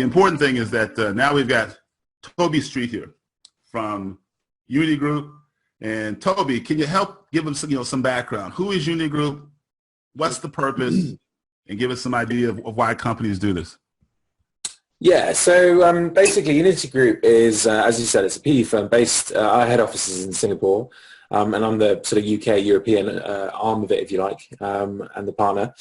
the important thing is that now we've got Toby Street here from Unity Group. And Toby, can you help give them some background? Who is Unity Group? What's the purpose? And give us some idea of why companies do this. Yeah, so basically Unity Group is, as you said, it's a PE firm based, our head office is in Singapore, and I'm the sort of UK, European arm of it, if you like, and the partner.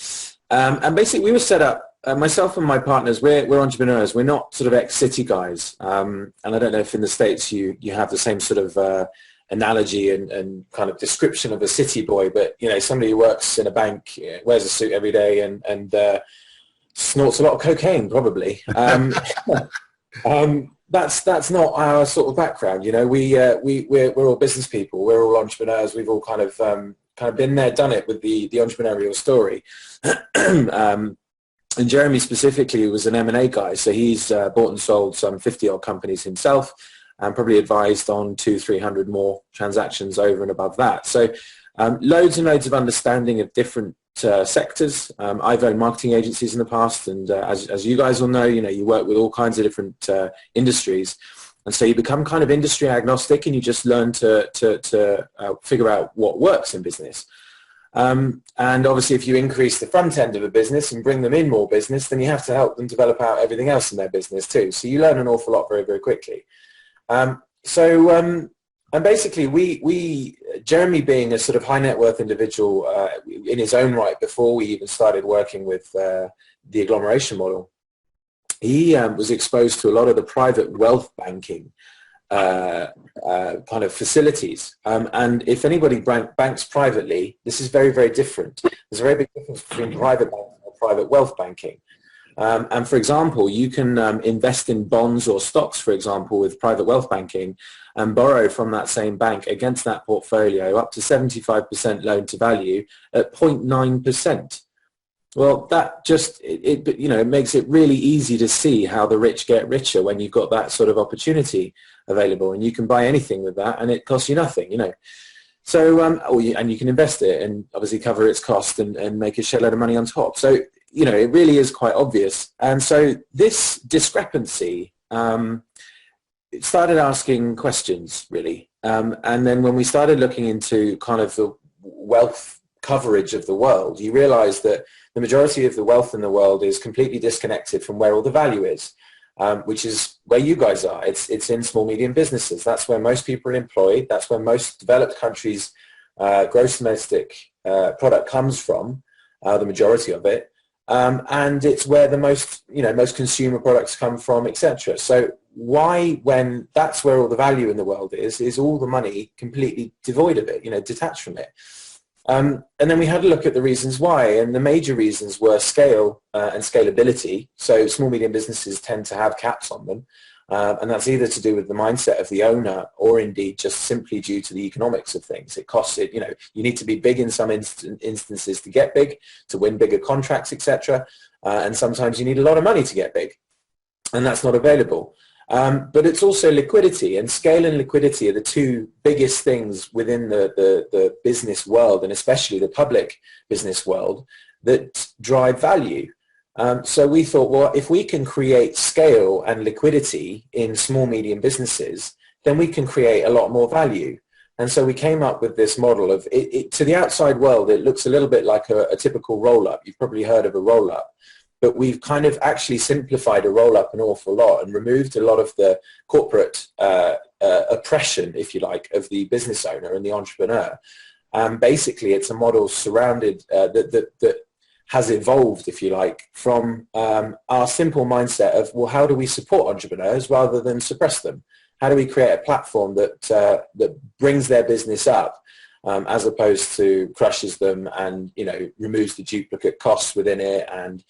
And basically we were set up, myself and my partners, we're entrepreneurs. We're not sort of ex-city guys. And I don't know if in the States you have the same sort of analogy and kind of description of a city boy, but, you know, somebody who works in a bank, wears a suit every day and snorts a lot of cocaine, probably. That's not our sort of background. You know, we're all business people. We're all entrepreneurs. We've all kind of been there, done it with the entrepreneurial story. And Jeremy specifically was an M&A guy, so he's bought and sold some 50-odd companies himself, and probably advised on 200-300 more transactions over and above that. So loads and loads of understanding of different sectors. I've owned marketing agencies in the past, and as you guys will know, you work with all kinds of different industries, and so you become kind of industry agnostic, and you just learn to figure out what works in business. And obviously, if you increase the front end of a business and bring them in more business, then you have to help them develop out everything else in their business too. So you learn an awful lot very, very quickly. And basically, Jeremy being a sort of high net worth individual in his own right before we even started working with the agglomeration model, he was exposed to a lot of the private wealth banking kind of facilities. And if anybody banks privately, this is very, very different. There's a very big difference between private banking and private wealth banking. And for example, you can invest in bonds or stocks, for example, with private wealth banking and borrow from that same bank against that portfolio up to 75% loan to value at 0.9%. Well, that just, it makes it really easy to see how the rich get richer when you've got that sort of opportunity available, and you can buy anything with that and it costs you nothing, So, and you can invest it and obviously cover its cost and make a shitload of money on top. So, it really is quite obvious. And so this discrepancy, it started asking questions, really. And then when we started looking into kind of the wealth coverage of the world, you realize that the majority of the wealth in the world is completely disconnected from where all the value is, which is where you guys are. It's in small, medium businesses. That's where most people are employed. That's where most developed countries' gross domestic product comes from, the majority of it. And it's where the most consumer products come from, etc. So why, when that's where all the value in the world is all the money completely devoid of it, detached from it? And then we had a look at the reasons why, and the major reasons were scale and scalability. So small, medium businesses tend to have caps on them, and that's either to do with the mindset of the owner or indeed just simply due to the economics of things. It costs it, you need to be big in some instances to get big, to win bigger contracts, etc. And sometimes you need a lot of money to get big, and that's not available. But it's also liquidity, and scale and liquidity are the two biggest things within the business world, and especially the public business world, that drive value. So we thought, well, if we can create scale and liquidity in small, medium businesses, then we can create a lot more value. And so we came up with this model of, to the outside world, it looks a little bit like a typical roll-up. You've probably heard of a roll-up. But we've kind of actually simplified a roll-up an awful lot and removed a lot of the corporate oppression, if you like, of the business owner and the entrepreneur. Basically, it's a model surrounded that has evolved, if you like, from our simple mindset of, well, how do we support entrepreneurs rather than suppress them? How do we create a platform that brings their business up, as opposed to crushes them and removes the duplicate costs within it and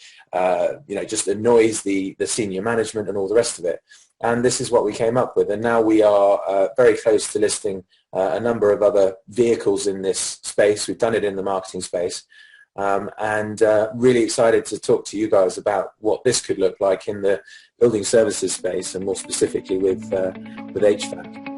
just annoys the senior management and all the rest of it. And this is what we came up with, and now we are very close to listing a number of other vehicles in this space. We've done it in the marketing space, and really excited to talk to you guys about what this could look like in the building services space, and more specifically with HVAC.